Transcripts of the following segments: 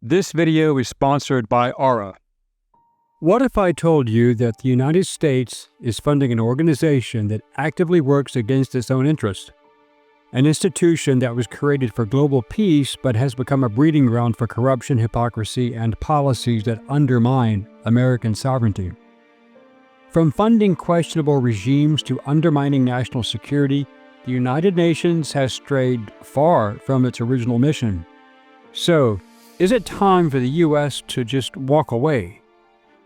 This video is sponsored by Aura. What if I told you that the United States is funding an organization that actively works against its own interests? An institution that was created for global peace but has become a breeding ground for corruption, hypocrisy, and policies that undermine American sovereignty. From funding questionable regimes to undermining national security, the United Nations has strayed far from its original mission. So, is it time for the U.S. to just walk away?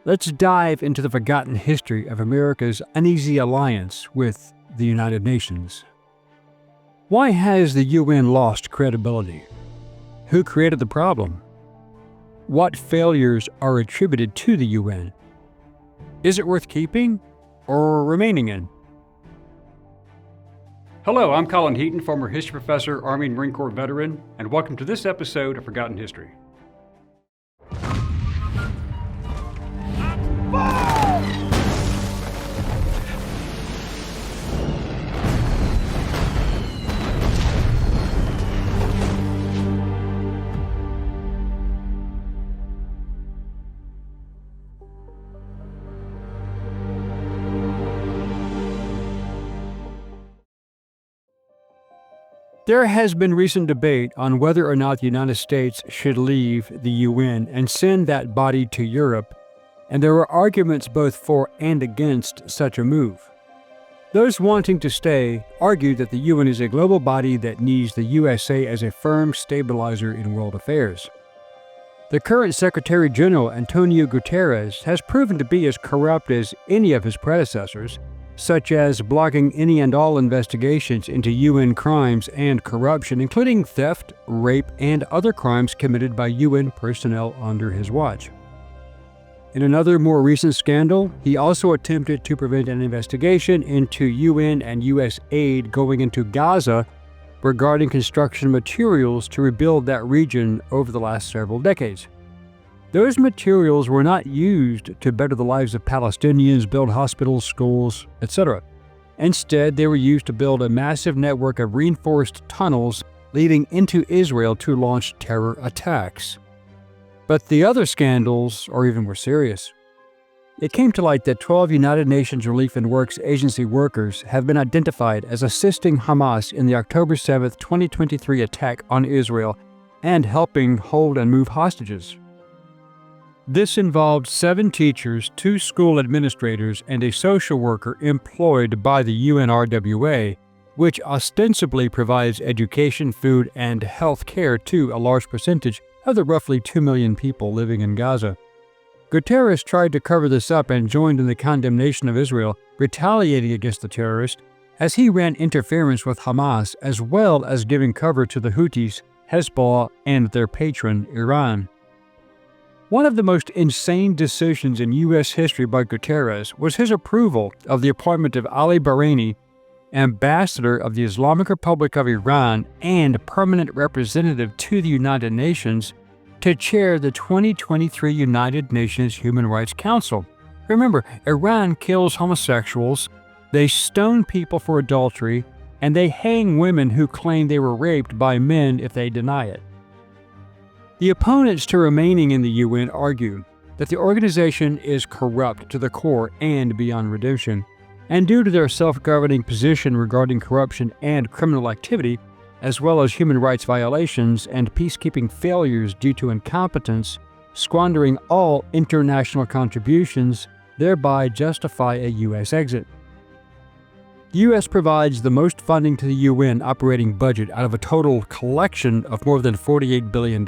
Let's dive into the forgotten history of America's uneasy alliance with the United Nations. Why has the UN lost credibility? Who created the problem? What failures are attributed to the UN? Is it worth keeping or remaining in? Hello, I'm Colin Heaton, former history professor, Army and Marine Corps veteran, and welcome to this episode of Forgotten History. There has been recent debate on whether or not the United States should leave the UN and send that body to Europe, and there are arguments both for and against such a move. Those wanting to stay argue that the UN is a global body that needs the USA as a firm stabilizer in world affairs. The current Secretary General, Antonio Guterres, has proven to be as corrupt as any of his predecessors, such as blocking any and all investigations into UN crimes and corruption, including theft, rape, and other crimes committed by UN personnel under his watch. In another more recent scandal, he also attempted to prevent an investigation into UN and US aid going into Gaza regarding construction materials to rebuild that region over the last several decades. Those materials were not used to better the lives of Palestinians, build hospitals, schools, etc. Instead, they were used to build a massive network of reinforced tunnels leading into Israel to launch terror attacks. But the other scandals are even more serious. It came to light that 12 United Nations Relief and Works Agency workers have been identified as assisting Hamas in the October 7, 2023 attack on Israel and helping hold and move hostages. This involved 7 teachers, 2 school administrators, and a social worker employed by the UNRWA, which ostensibly provides education, food, and health care to a large percentage of the roughly 2 million people living in Gaza. Guterres tried to cover this up and joined in the condemnation of Israel, retaliating against the terrorists, as he ran interference with Hamas as well as giving cover to the Houthis, Hezbollah, and their patron, Iran. One of the most insane decisions in U.S. history by Guterres was his approval of the appointment of Ali Bahraini, ambassador of the Islamic Republic of Iran and permanent representative to the United Nations, to chair the 2023 United Nations Human Rights Council. Remember, Iran kills homosexuals, they stone people for adultery, and they hang women who claim they were raped by men if they deny it. The opponents to remaining in the UN argue that the organization is corrupt to the core and beyond redemption, and due to their self-governing position regarding corruption and criminal activity, as well as human rights violations and peacekeeping failures due to incompetence, squandering all international contributions, thereby justify a U.S. exit. The U.S. provides the most funding to the UN operating budget out of a total collection of more than $48 billion.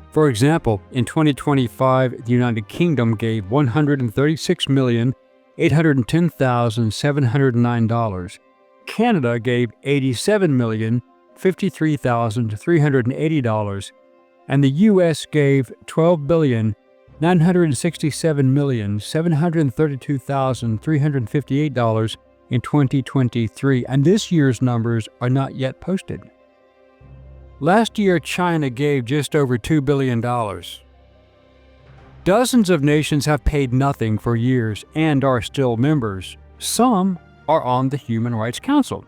For example, in 2025, the United Kingdom gave $136,810,709. Canada gave $87,053,380. And the U.S. gave $12,967,732,358 in 2023, and this year's numbers are not yet posted. Last year, China gave just over $2 billion. Dozens of nations have paid nothing for years and are still members. Some are on the Human Rights Council.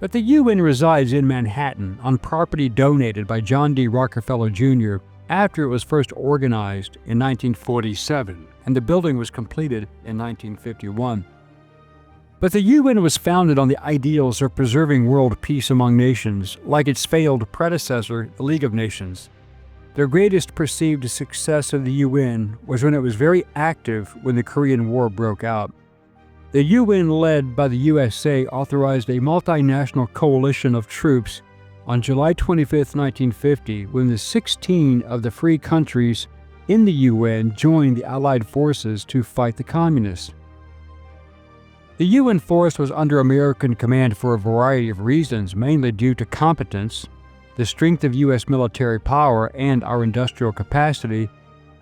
But the UN resides in Manhattan on property donated by John D. Rockefeller Jr. after it was first organized in 1947, and the building was completed in 1951. But the UN was founded on the ideals of preserving world peace among nations, like its failed predecessor, the League of Nations. The greatest perceived success of the UN was when it was very active when the Korean War broke out. The UN, led by the USA, authorized a multinational coalition of troops on July 25, 1950, when the 16 of the free countries in the UN joined the Allied forces to fight the communists. The UN force was under American command for a variety of reasons, mainly due to competence, the strength of U.S. military power, and our industrial capacity,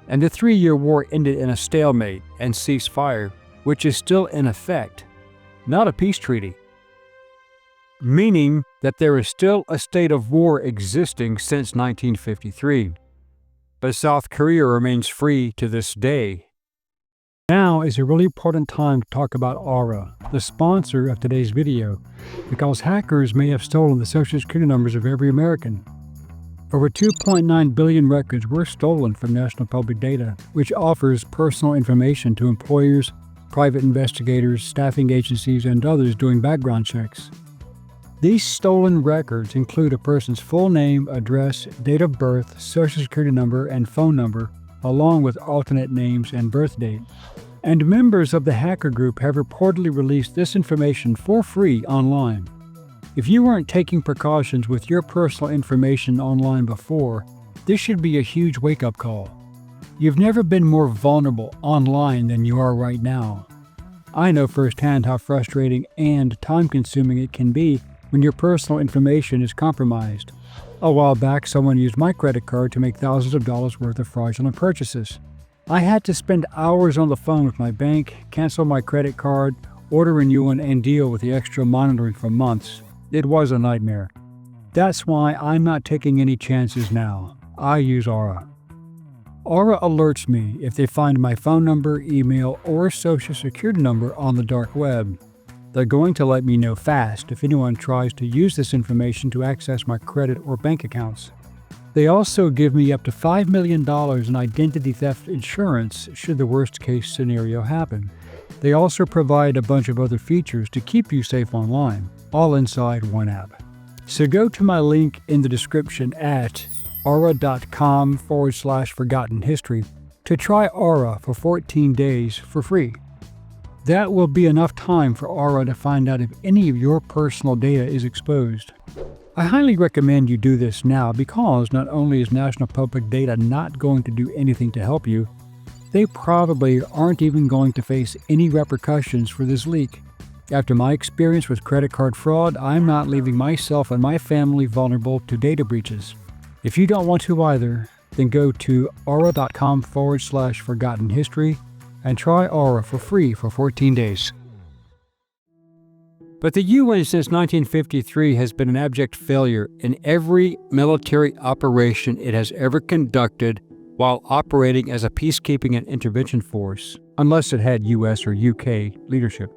and the 3-year war ended in a stalemate and ceasefire, which is still in effect, not a peace treaty, meaning that there is still a state of war existing since 1953. But South Korea remains free to this day. Now is a really important time to talk about Aura, the sponsor of today's video, because hackers may have stolen the Social Security numbers of every American. Over 2.9 billion records were stolen from National Public Data, which offers personal information to employers, private investigators, staffing agencies, and others doing background checks. These stolen records include a person's full name, address, date of birth, Social Security number, and phone number, along with alternate names and birth date. And members of the hacker group have reportedly released this information for free online. If you weren't taking precautions with your personal information online before, this should be a huge wake-up call. You've never been more vulnerable online than you are right now. I know firsthand how frustrating and time-consuming it can be when your personal information is compromised. A while back, someone used my credit card to make thousands of dollars worth of fraudulent purchases. I had to spend hours on the phone with my bank, cancel my credit card, order a new one, and deal with the extra monitoring for months. It was a nightmare. That's why I'm not taking any chances now. I use Aura. Aura alerts me if they find my phone number, email, or Social Security number on the dark web. They're going to let me know fast if anyone tries to use this information to access my credit or bank accounts. They also give me up to $5 million in identity theft insurance should the worst-case scenario happen. They also provide a bunch of other features to keep you safe online, all inside one app. So go to my link in the description at aura.com/forgotten history to try Aura for 14 days for free. That will be enough time for Aura to find out if any of your personal data is exposed. I highly recommend you do this now because not only is National Public Data not going to do anything to help you, they probably aren't even going to face any repercussions for this leak. After my experience with credit card fraud, I'm not leaving myself and my family vulnerable to data breaches. If you don't want to either, then go to aura.com/forgotten history and try Aura for free for 14 days. But the UN since 1953 has been an abject failure in every military operation it has ever conducted while operating as a peacekeeping and intervention force, unless it had US or UK leadership.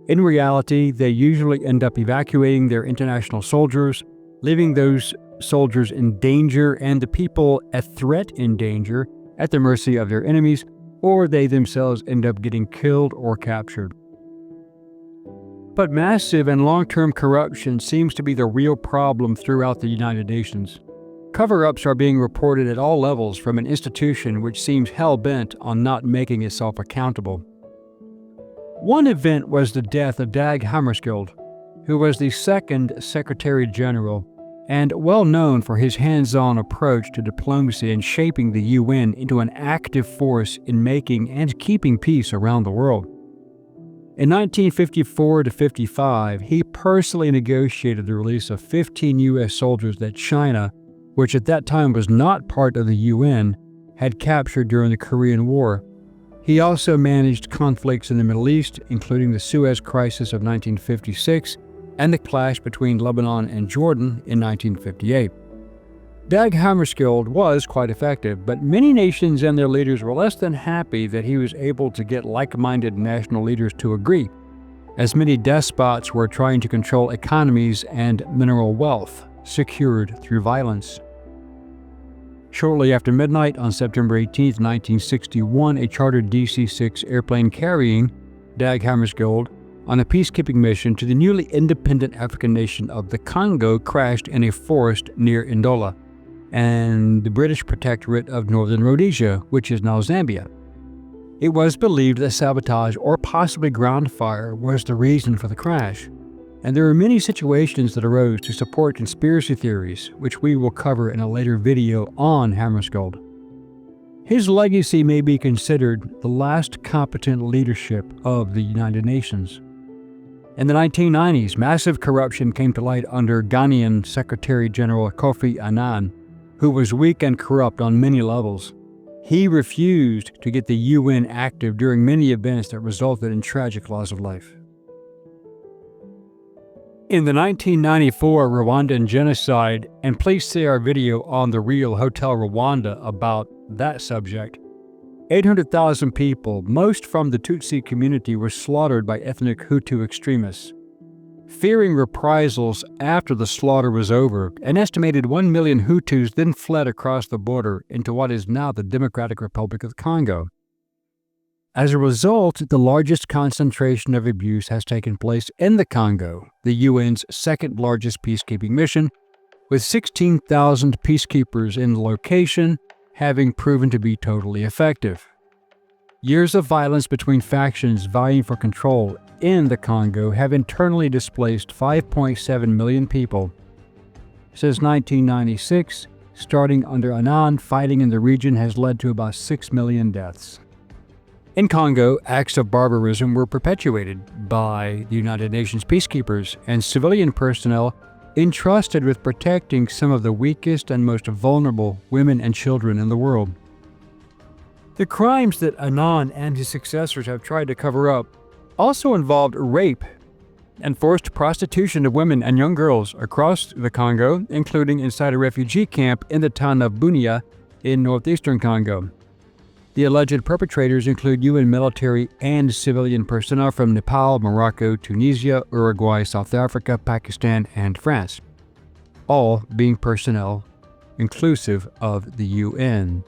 In reality, they usually end up evacuating their international soldiers, leaving those soldiers in danger and the people at threat in danger at the mercy of their enemies, or they themselves end up getting killed or captured. But massive and long-term corruption seems to be the real problem throughout the United Nations. Cover-ups are being reported at all levels from an institution which seems hell-bent on not making itself accountable. One event was the death of Dag Hammarskjöld, who was the second Secretary General and well known for his hands-on approach to diplomacy and shaping the UN into an active force in making and keeping peace around the world. In 1954 to 55, he personally negotiated the release of 15 U.S. soldiers that China, which at that time was not part of the UN, had captured during the Korean War. He also managed conflicts in the Middle East, including the Suez Crisis of 1956 and the clash between Lebanon and Jordan in 1958. Dag Hammarskjöld was quite effective, but many nations and their leaders were less than happy that he was able to get like-minded national leaders to agree, as many despots were trying to control economies and mineral wealth secured through violence. Shortly after midnight on September 18, 1961, a chartered DC-6 airplane carrying Dag Hammarskjöld on a peacekeeping mission to the newly independent African nation of the Congo crashed in a forest near Ndola and the British Protectorate of Northern Rhodesia, which is now Zambia. It was believed that sabotage or possibly ground fire was the reason for the crash, and there are many situations that arose to support conspiracy theories, which we will cover in a later video on Hammarskjöld. His legacy may be considered the last competent leadership of the United Nations. In the 1990s, massive corruption came to light under Ghanaian Secretary General Kofi Annan, who was weak and corrupt on many levels. He refused to get the UN active during many events that resulted in tragic loss of life. In the 1994 Rwandan genocide, and please see our video on the real Hotel Rwanda about that subject, 800,000 people, most from the Tutsi community, were slaughtered by ethnic Hutu extremists. Fearing reprisals after the slaughter was over, an estimated 1 million Hutus then fled across the border into what is now the Democratic Republic of Congo. As a result, the largest concentration of abuse has taken place in the Congo, the UN's second largest peacekeeping mission, with 16,000 peacekeepers in the location, having proven to be totally effective. Years of violence between factions vying for control in the Congo have internally displaced 5.7 million people. Since 1996, starting under Annan, fighting in the region has led to about 6 million deaths. In Congo, acts of barbarism were perpetuated by the United Nations peacekeepers and civilian personnel entrusted with protecting some of the weakest and most vulnerable women and children in the world. The crimes that Annan and his successors have tried to cover up also involved rape and forced prostitution of women and young girls across the Congo, including inside a refugee camp in the town of Bunia in northeastern Congo. The alleged perpetrators include UN military and civilian personnel from Nepal, Morocco, Tunisia, Uruguay, South Africa, Pakistan, and France, all being personnel inclusive of the UN.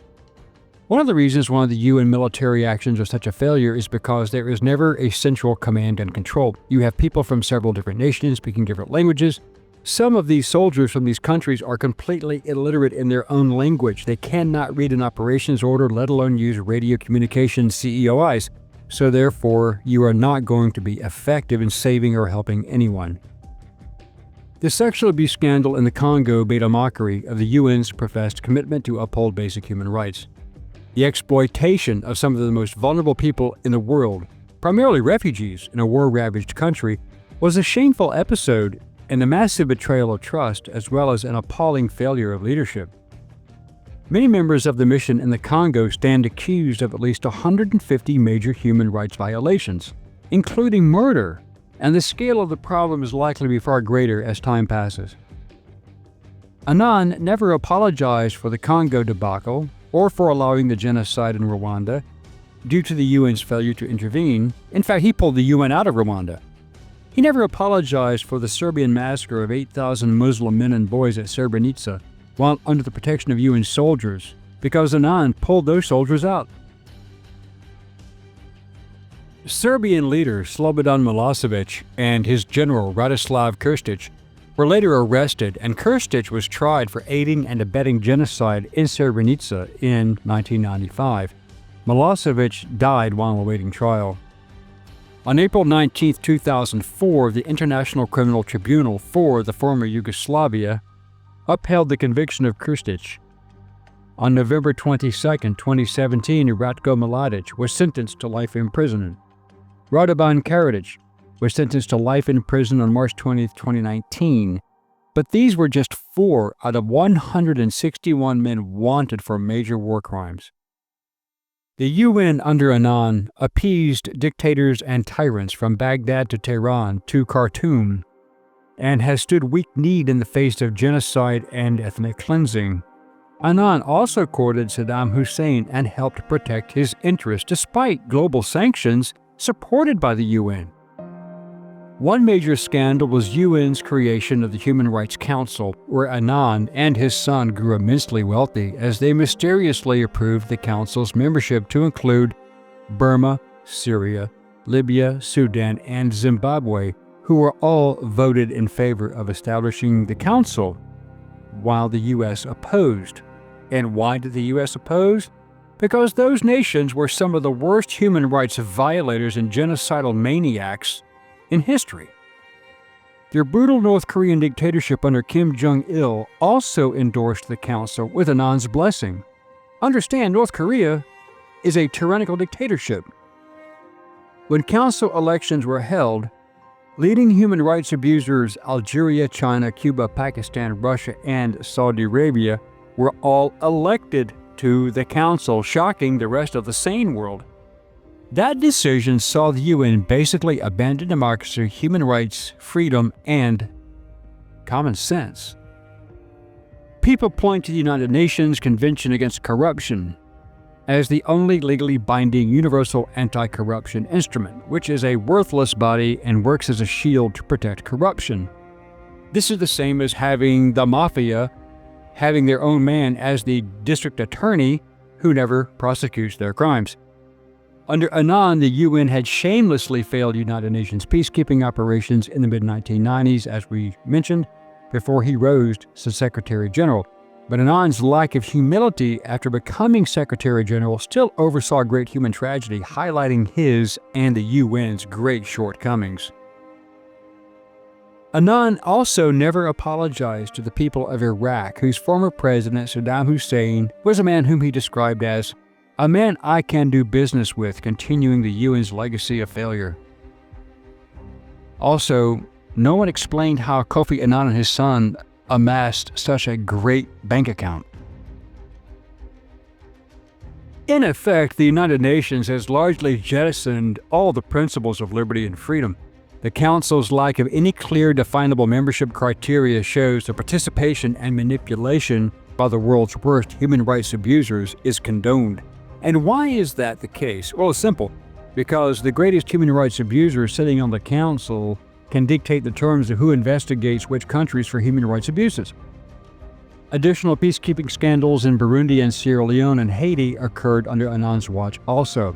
One of the reasons one of the UN military actions are such a failure is because there is never a central command and control. You have people from several different nations speaking different languages. Some of these soldiers from these countries are completely illiterate in their own language. They cannot read an operations order, let alone use radio communication CEOIs. So therefore, you are not going to be effective in saving or helping anyone. The sexual abuse scandal in the Congo made a mockery of the UN's professed commitment to uphold basic human rights. The exploitation of some of the most vulnerable people in the world, primarily refugees in a war-ravaged country, was a shameful episode and a massive betrayal of trust, as well as an appalling failure of leadership. Many members of the mission in the Congo stand accused of at least 150 major human rights violations, including murder, and the scale of the problem is likely to be far greater as time passes. Annan never apologized for the Congo debacle or for allowing the genocide in Rwanda due to the UN's failure to intervene. In fact, he pulled the UN out of Rwanda. He never apologized for the Serbian massacre of 8,000 Muslim men and boys at Srebrenica while under the protection of UN soldiers, because Annan pulled those soldiers out. Serbian leader Slobodan Milosevic and his general Radislav Krstić were later arrested, and Krstić was tried for aiding and abetting genocide in Srebrenica in 1995. Milosevic died while awaiting trial. On April 19, 2004, the International Criminal Tribunal for the former Yugoslavia upheld the conviction of Krstić. On November 22, 2017, Ratko Mladic was sentenced to life imprisonment. Radovan Karadzic was sentenced to life in prison on March 20, 2019, but these were just 4 out of 161 men wanted for major war crimes. The UN under Annan appeased dictators and tyrants from Baghdad to Tehran to Khartoum, and has stood weak-kneed in the face of genocide and ethnic cleansing. Annan also courted Saddam Hussein and helped protect his interests despite global sanctions supported by the UN. One major scandal was UN's creation of the Human Rights Council, where Anand and his son grew immensely wealthy as they mysteriously approved the council's membership to include Burma, Syria, Libya, Sudan, and Zimbabwe, who were all voted in favor of establishing the council, while the U.S. opposed. And why did the U.S. oppose? Because those nations were some of the worst human rights violators and genocidal maniacs in history. Their brutal North Korean dictatorship under Kim Jong-il also endorsed the council with Anand's blessing. Understand, North Korea is a tyrannical dictatorship. When council elections were held, leading human rights abusers Algeria, China, Cuba, Pakistan, Russia, and Saudi Arabia were all elected to the council, shocking the rest of the sane world. That decision saw the UN basically abandon democracy, human rights, freedom, and common sense. People point to the United Nations Convention Against Corruption as the only legally binding universal anti-corruption instrument, which is a worthless body and works as a shield to protect corruption. This is the same as having the mafia having their own man as the district attorney who never prosecutes their crimes. Under Anand, the UN had shamelessly failed United Nations peacekeeping operations in the mid-1990s, as we mentioned, before he rose to Secretary General. But Anand's lack of humility after becoming Secretary General still oversaw great human tragedy, highlighting his and the UN's great shortcomings. Anand also never apologized to the people of Iraq, whose former president, Saddam Hussein, was a man whom he described as a man I can do business with, continuing the UN's legacy of failure. Also, no one explained how Kofi Annan and his son amassed such a great bank account. In effect, the United Nations has largely jettisoned all the principles of liberty and freedom. The Council's lack of any clear, definable membership criteria shows the participation and manipulation by the world's worst human rights abusers is condoned. And why is that the case? Well, it's simple. Because the greatest human rights abuser sitting on the Council can dictate the terms of who investigates which countries for human rights abuses. Additional peacekeeping scandals in Burundi and Sierra Leone and Haiti occurred under Anand's watch also.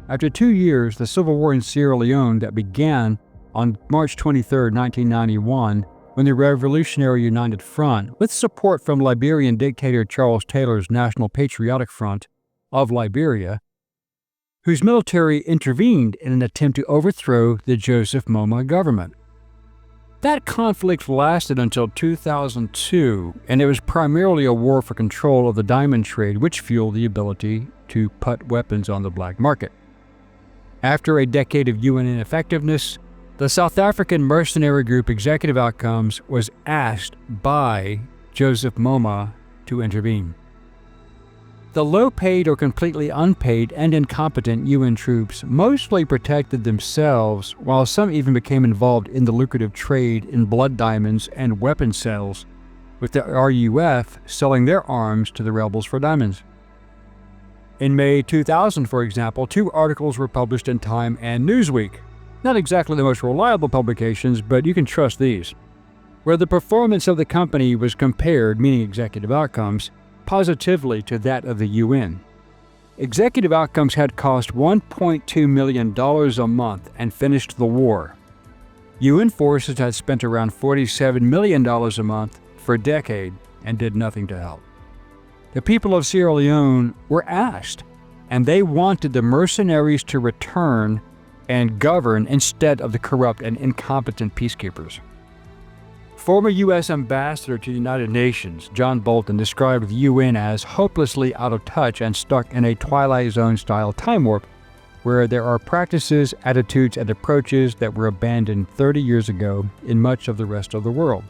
After 2 years, the civil war in Sierra Leone that began on March 23, 1991, when the Revolutionary United Front, with support from Liberian dictator Charles Taylor's National Patriotic Front of Liberia, whose military intervened in an attempt to overthrow the Joseph Moma government. That conflict lasted until 2002, and it was primarily a war for control of the diamond trade, which fueled the ability to put weapons on the black market. After a decade of UN ineffectiveness, the South African mercenary group Executive Outcomes was asked by Joseph Moma to intervene. The low-paid or completely unpaid and incompetent UN troops mostly protected themselves, while some even became involved in the lucrative trade in blood diamonds and weapon sales, with the RUF selling their arms to the rebels for diamonds. In May 2000, for example, 2 articles were published in Time and Newsweek. Not exactly the most reliable publications, but you can trust these, where the performance of the company was compared, meaning Executive Outcomes, positively to that of the UN. Executive Outcomes had cost $1.2 million a month and finished the war. UN forces had spent around $47 million a month for a decade and did nothing to help. The people of Sierra Leone were asked, and they wanted the mercenaries to return and govern instead of the corrupt and incompetent peacekeepers. Former U.S. Ambassador to the United Nations, John Bolton, described the UN as hopelessly out of touch and stuck in a Twilight Zone-style time warp, where there are practices, attitudes, and approaches that were abandoned 30 years ago in much of the rest of the world.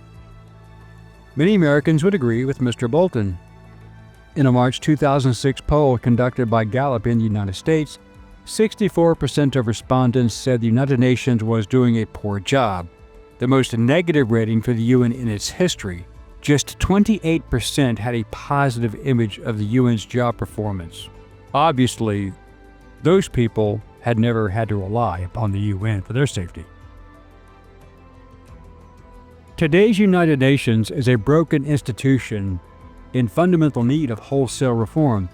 Many Americans would agree with Mr. Bolton. In a March 2006 poll conducted by Gallup in the United States, 64% of respondents said the United Nations was doing a poor job, the most negative rating for the UN in its history. Just 28% had a positive image of the UN's job performance. Obviously, those people had never had to rely upon the UN for their safety. Today's United Nations is a broken institution in fundamental need of wholesale reform.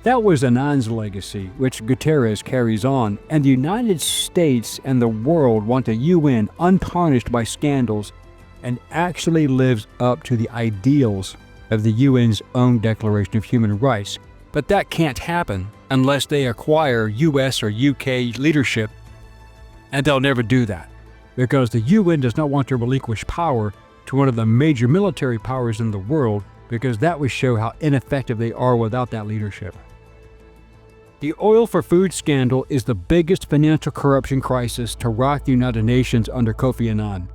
That was Annan's legacy, which Guterres carries on, and the United States and the world want a UN untarnished by scandals and actually lives up to the ideals of the UN's own Declaration of Human Rights. But that can't happen unless they acquire US or UK leadership, and they'll never do that, because the UN does not want to relinquish power to one of the major military powers in the world, because that would show how ineffective they are without that leadership. The oil for food scandal is the biggest financial corruption crisis to rock the United Nations under Kofi Annan.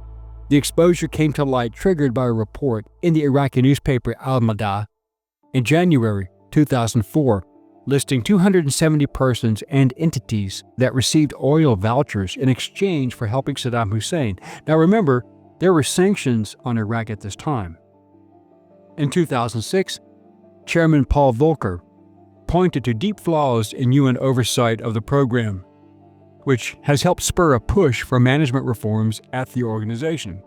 The exposure came to light triggered by a report in the Iraqi newspaper Al-Madah in January 2004, listing 270 persons and entities that received oil vouchers in exchange for helping Saddam Hussein. Now remember, there were sanctions on Iraq at this time. In 2006, Chairman Paul Volcker pointed to deep flaws in UN oversight of the program, which has helped spur a push for management reforms at the organization.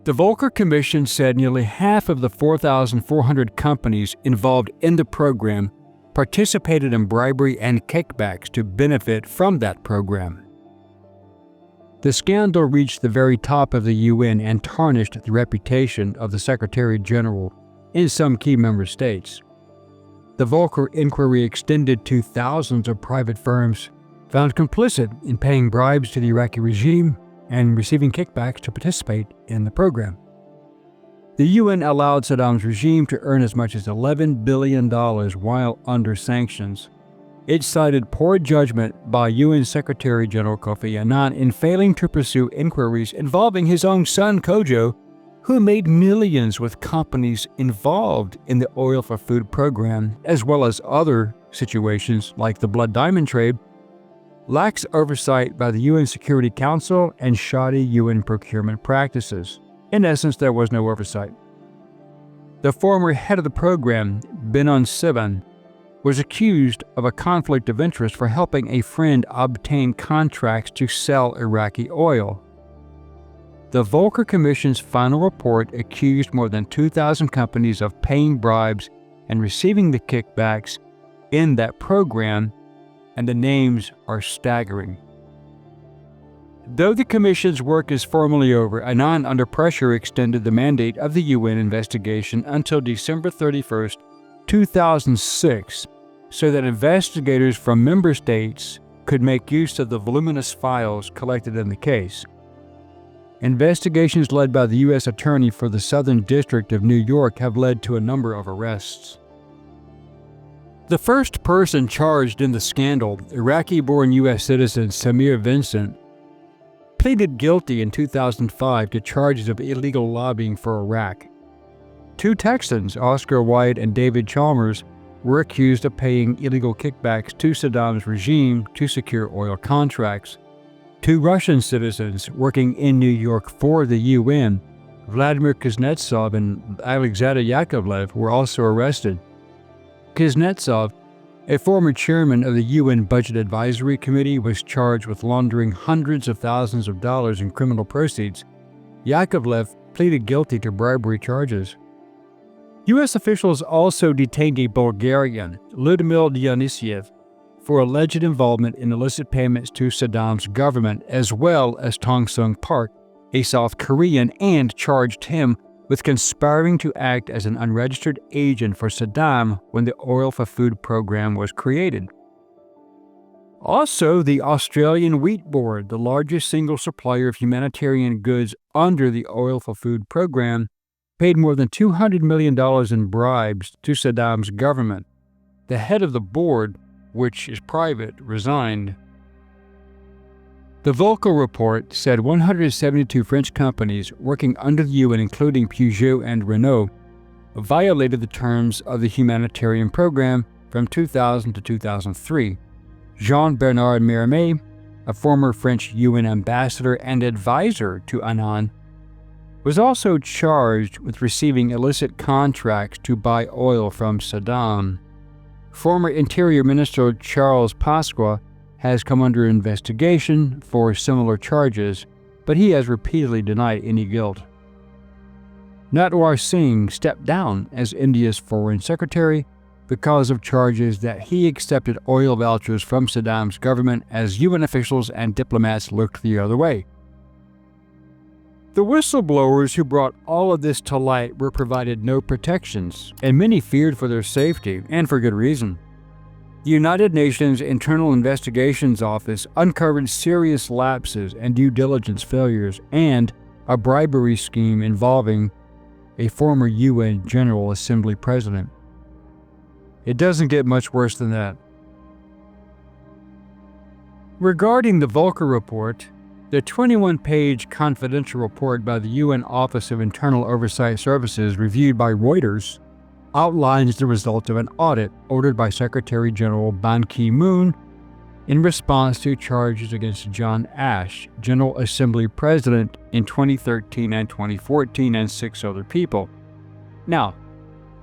The Volcker Commission said nearly half of the 4,400 companies involved in the program participated in bribery and kickbacks to benefit from that program. The scandal reached the very top of the UN and tarnished the reputation of the Secretary General in some key member states. The Volcker inquiry extended to thousands of private firms found complicit in paying bribes to the Iraqi regime and receiving kickbacks to participate in the program. The UN allowed Saddam's regime to earn as much as $11 billion while under sanctions. It cited poor judgment by UN Secretary General Kofi Annan in failing to pursue inquiries involving his own son Kojo, who made millions with companies involved in the oil for food program, as well as other situations like the blood diamond trade, lacks oversight by the UN Security Council and shoddy UN procurement practices. In essence, there was no oversight. The former head of the program, Benon Sivan, was accused of a conflict of interest for helping a friend obtain contracts to sell Iraqi oil. The Volcker Commission's final report accused more than 2,000 companies of paying bribes and receiving the kickbacks in that program, and the names are staggering. Though the Commission's work is formally over, Annan, under pressure, extended the mandate of the UN investigation until December 31, 2006, so that investigators from member states could make use of the voluminous files collected in the case. Investigations led by the U.S. Attorney for the Southern District of New York have led to a number of arrests. The first person charged in the scandal, Iraqi-born U.S. citizen Samir Vincent, pleaded guilty in 2005 to charges of illegal lobbying for Iraq. Two Texans, Oscar White and David Chalmers, were accused of paying illegal kickbacks to Saddam's regime to secure oil contracts. Two Russian citizens working in New York for the UN, Vladimir Kuznetsov and Alexander Yakovlev, were also arrested. Kuznetsov, a former chairman of the UN Budget Advisory Committee, was charged with laundering hundreds of thousands of dollars in criminal proceeds. Yakovlev pleaded guilty to bribery charges. U.S. officials also detained a Bulgarian, Lyudmil Dionysiev, for alleged involvement in illicit payments to Saddam's government, as well as Tong Sung Park, a South Korean, and charged him with conspiring to act as an unregistered agent for Saddam when the Oil for Food program was created. Also, the Australian Wheat Board, the largest single supplier of humanitarian goods under the Oil for Food program, paid more than $200 million in bribes to Saddam's government. The head of the board, which is private, resigned. The Volcker report said 172 French companies working under the UN, including Peugeot and Renault, violated the terms of the humanitarian program from 2000 to 2003. Jean-Bernard Mérimée, a former French UN ambassador and advisor to Annan, was also charged with receiving illicit contracts to buy oil from Saddam. Former Interior Minister Charles Pasqua has come under investigation for similar charges. but he has repeatedly denied any guilt. Natwar Singh stepped down as India's foreign secretary because of charges that he accepted oil vouchers from Saddam's government as UN officials and diplomats looked the other way. The whistleblowers who brought all of this to light were provided no protections, and many feared for their safety, and for good reason. The United Nations Internal Investigations Office uncovered serious lapses and due diligence failures and a bribery scheme involving a former UN General Assembly president. It doesn't get much worse than that. Regarding the Volcker Report, the 21-page confidential report by the UN Office of Internal Oversight Services reviewed by Reuters outlines the result of an audit ordered by Secretary General Ban Ki-moon in response to charges against John Ash, General Assembly President in 2013 and 2014, and 6 other people. Now,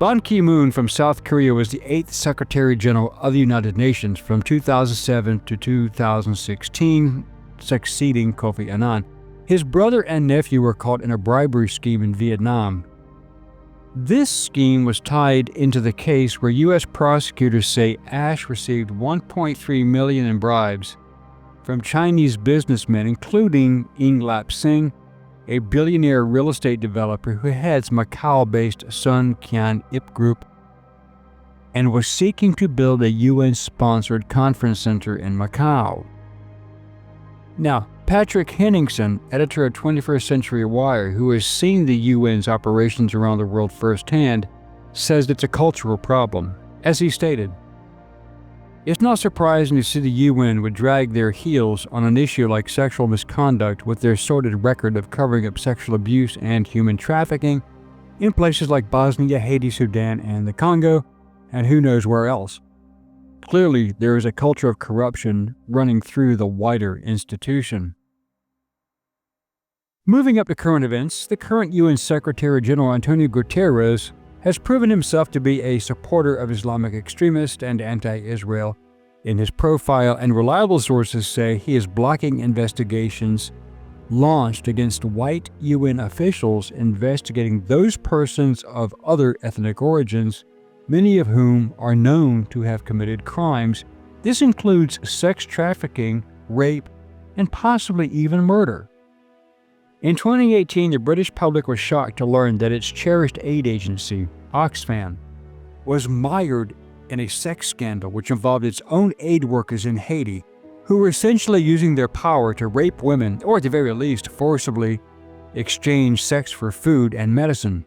Ban Ki-moon from South Korea was the 8th Secretary General of the United Nations from 2007 to 2016, succeeding Kofi Annan. His brother and nephew were caught in a bribery scheme in Vietnam. This scheme was tied into the case where U.S. prosecutors say Ash received $1.3 million in bribes from Chinese businessmen, including Eng Lap Sing, a billionaire real estate developer who heads Macau-based Sun Kian Ip Group, and was seeking to build a UN-sponsored conference center in Macau. Now, Patrick Henningsen, editor of 21st Century Wire, who has seen the UN's operations around the world firsthand, says it's a cultural problem. As he stated, "It's not surprising to see the UN would drag their heels on an issue like sexual misconduct with their sordid record of covering up sexual abuse and human trafficking in places like Bosnia, Haiti, Sudan, and the Congo, and who knows where else. Clearly, there is a culture of corruption running through the wider institution." Moving up to current events, the current UN Secretary General Antonio Guterres has proven himself to be a supporter of Islamic extremists and anti-Israel. In his profile, and reliable sources say he is blocking investigations launched against white UN officials investigating those persons of other ethnic origins, many of whom are known to have committed crimes. This includes sex trafficking, rape, and possibly even murder. In 2018, the British public was shocked to learn that its cherished aid agency, Oxfam, was mired in a sex scandal which involved its own aid workers in Haiti, who were essentially using their power to rape women, or at the very least, forcibly exchange sex for food and medicine.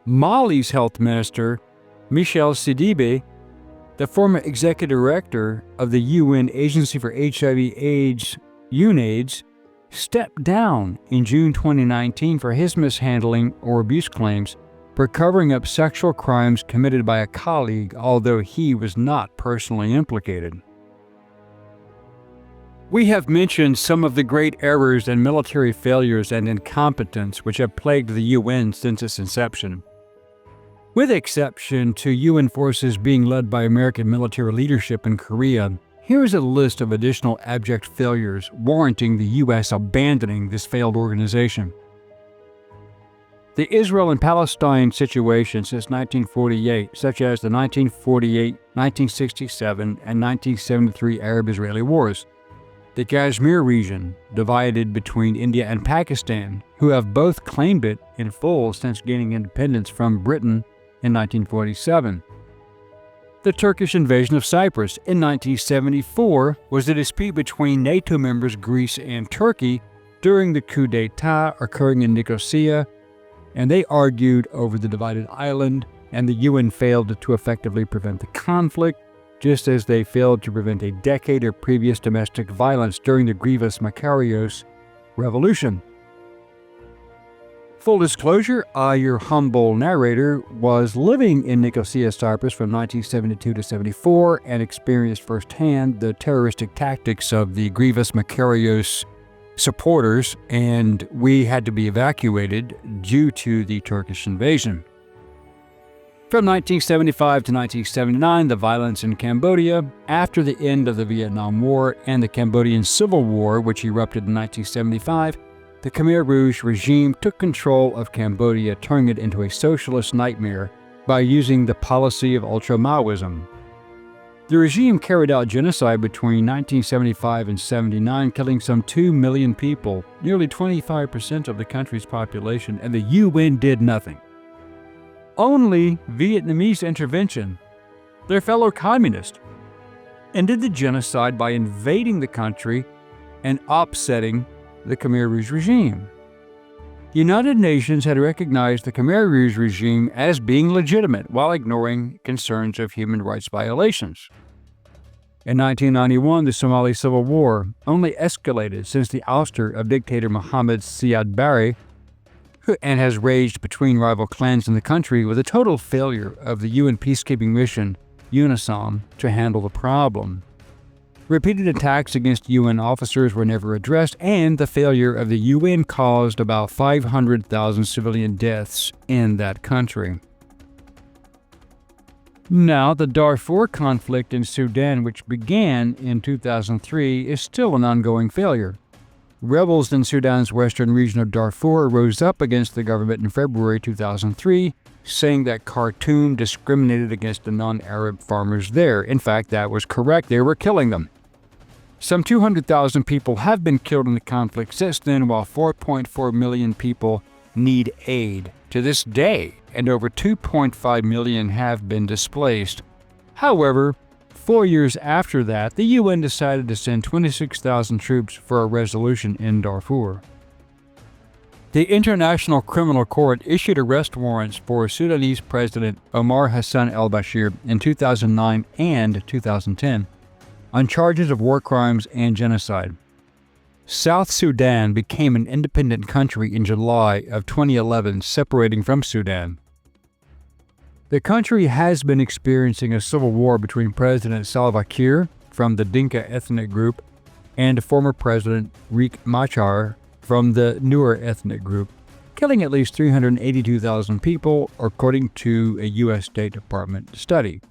Mali's health minister, Michel Sidibe, the former executive director of the UN Agency for HIV/AIDS, UNAIDS, stepped down in June 2019 for his mishandling or abuse claims for covering up sexual crimes committed by a colleague, although he was not personally implicated. We have mentioned some of the great errors and military failures and incompetence which have plagued the UN since its inception. With exception to UN forces being led by American military leadership in Korea, here is a list of additional abject failures warranting the U.S. abandoning this failed organization. The Israel and Palestine situation since 1948, such as the 1948, 1967, and 1973 Arab-Israeli wars. The Kashmir region, divided between India and Pakistan, who have both claimed it in full since gaining independence from Britain in 1947. The Turkish invasion of Cyprus in 1974 was a dispute between NATO members Greece and Turkey during the coup d'etat occurring in Nicosia, and they argued over the divided island, and the UN failed to effectively prevent the conflict, just as they failed to prevent a decade of previous domestic violence during the grievous Makarios Revolution. Full disclosure, your humble narrator was living in Nicosia, Cyprus from 1972 to 74 and experienced firsthand the terroristic tactics of the grievous Makarios supporters, and we had to be evacuated due to the Turkish invasion. From 1975 to 1979, the violence in Cambodia, after the end of the Vietnam War and the Cambodian Civil War, which erupted in 1975, the Khmer Rouge regime took control of Cambodia, turning it into a socialist nightmare by using the policy of ultra-Maoism. The regime carried out genocide between 1975 and 79, killing some 2 million people, nearly 25% of the country's population, and the UN did nothing. Only Vietnamese intervention, their fellow communist, ended the genocide by invading the country and upsetting the Khmer Rouge regime. The United Nations had recognized the Khmer Rouge regime as being legitimate while ignoring concerns of human rights violations. In 1991, the Somali Civil War only escalated since the ouster of dictator Mohammed Siad Barre, and has raged between rival clans in the country, with a total failure of the UN peacekeeping mission, UNISOM, to handle the problem. Repeated attacks against UN officers were never addressed, and the failure of the UN caused about 500,000 civilian deaths in that country. Now, the Darfur conflict in Sudan, which began in 2003, is still an ongoing failure. Rebels in Sudan's western region of Darfur rose up against the government in February 2003, saying that Khartoum discriminated against the non-Arab farmers there. In fact, that was correct. They were killing them. Some 200,000 people have been killed in the conflict since then, while 4.4 million people need aid to this day, and over 2.5 million have been displaced. However, 4 years after that, the UN decided to send 26,000 troops for a resolution in Darfur. The International Criminal Court issued arrest warrants for Sudanese President Omar Hassan al-Bashir in 2009 and 2010 on charges of war crimes and genocide. South Sudan became an independent country in July of 2011, separating from Sudan. The country has been experiencing a civil war between President Salva Kiir from the Dinka ethnic group and former President Riek Machar from the Nuer ethnic group, killing at least 382,000 people, according to a U.S. State Department study.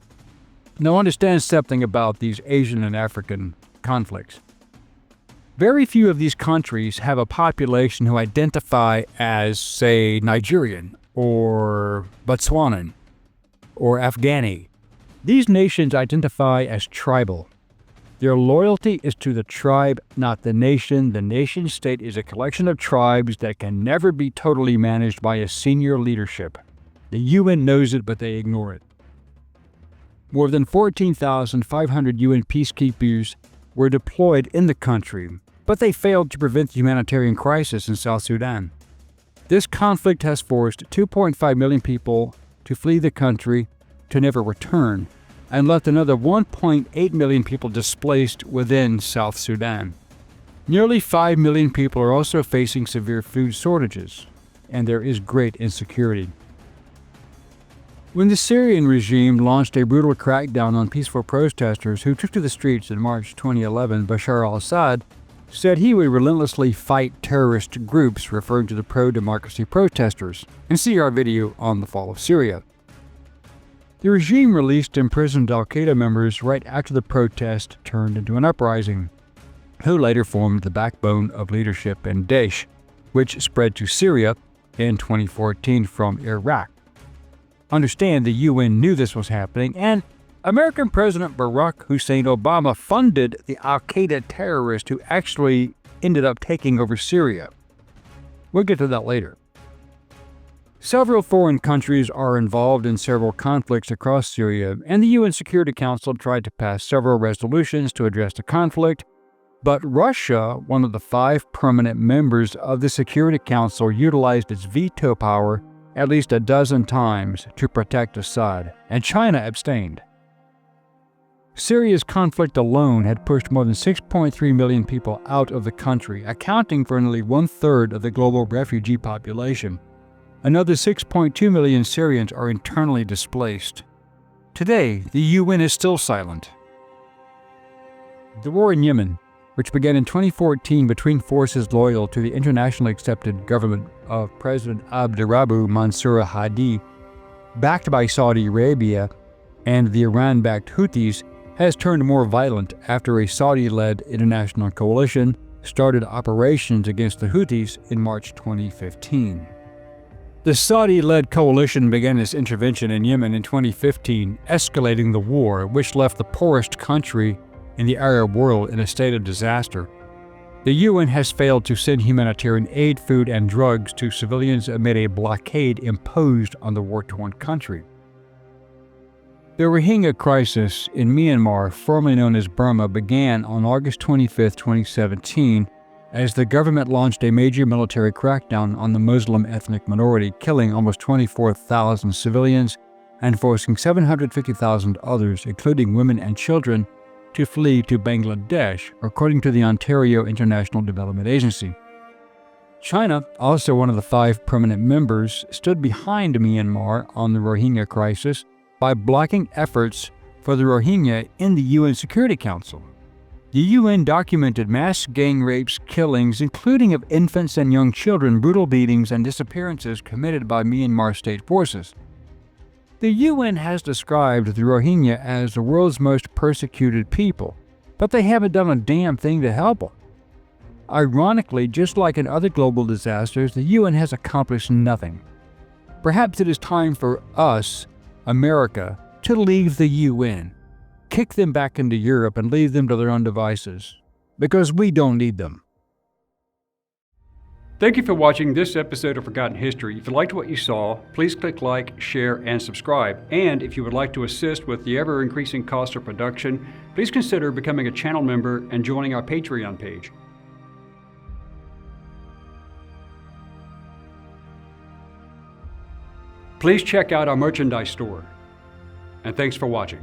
Now, understand something about these Asian and African conflicts. Very few of these countries have a population who identify as, say, Nigerian or Botswanan or Afghani. These nations identify as tribal. Their loyalty is to the tribe, not the nation. The nation-state is a collection of tribes that can never be totally managed by a senior leadership. The UN knows it, but they ignore it. More than 14,500 UN peacekeepers were deployed in the country, but they failed to prevent the humanitarian crisis in South Sudan. This conflict has forced 2.5 million people to flee the country to never return, and left another 1.8 million people displaced within South Sudan. Nearly 5 million people are also facing severe food shortages, and there is great insecurity. When the Syrian regime launched a brutal crackdown on peaceful protesters who took to the streets in March 2011, Bashar al-Assad said he would relentlessly fight terrorist groups, referring to the pro-democracy protesters, and see our video on the fall of Syria. The regime released imprisoned al-Qaeda members right after the protest turned into an uprising, who later formed the backbone of leadership in Daesh, which spread to Syria in 2014 from Iraq. Understand, the UN knew this was happening, and American President Barack Hussein Obama funded the al-Qaeda terrorist who actually ended up taking over Syria. We'll get to that later. Several foreign countries are involved in several conflicts across Syria, and the UN Security Council tried to pass several resolutions to address the conflict, but Russia, one of the 5 permanent members of the Security Council, utilized its veto power at least a dozen times to protect Assad, and China abstained. Syria's conflict alone had pushed more than 6.3 million people out of the country, accounting for nearly 1/3 of the global refugee population. Another 6.2 million Syrians are internally displaced. Today, the UN is still silent. The war in Yemen, which began in 2014 between forces loyal to the internationally accepted government of President Abdurrahman Mansur Hadi, backed by Saudi Arabia and the Iran-backed Houthis, has turned more violent after a Saudi-led international coalition started operations against the Houthis in March 2015. The Saudi-led coalition began its intervention in Yemen in 2015, escalating the war, which left the poorest country in the Arab world in a state of disaster. The UN has failed to send humanitarian aid, food, and drugs to civilians amid a blockade imposed on the war-torn country. The Rohingya crisis in Myanmar, formerly known as Burma, began on August 25, 2017, as the government launched a major military crackdown on the Muslim ethnic minority, killing almost 24,000 civilians and forcing 750,000 others, including women and children, to flee to Bangladesh, according to the Ontario International Development Agency. China, also one of the 5 permanent members, stood behind Myanmar on the Rohingya crisis by blocking efforts for the Rohingya in the UN Security Council. The UN documented mass gang rapes, killings, including of infants and young children, brutal beatings, and disappearances committed by Myanmar state forces. The UN has described the Rohingya as the world's most persecuted people, but they haven't done a damn thing to help them. Ironically, just like in other global disasters, the UN has accomplished nothing. Perhaps it is time for us, America, to leave the UN. Kick them back into Europe and leave them to their own devices, because we don't need them. Thank you for watching this episode of Forgotten History. If you liked what you saw, please click like, share, and subscribe. And if you would like to assist with the ever-increasing cost of production, please consider becoming a channel member and joining our Patreon page. Please check out our merchandise store. And thanks for watching.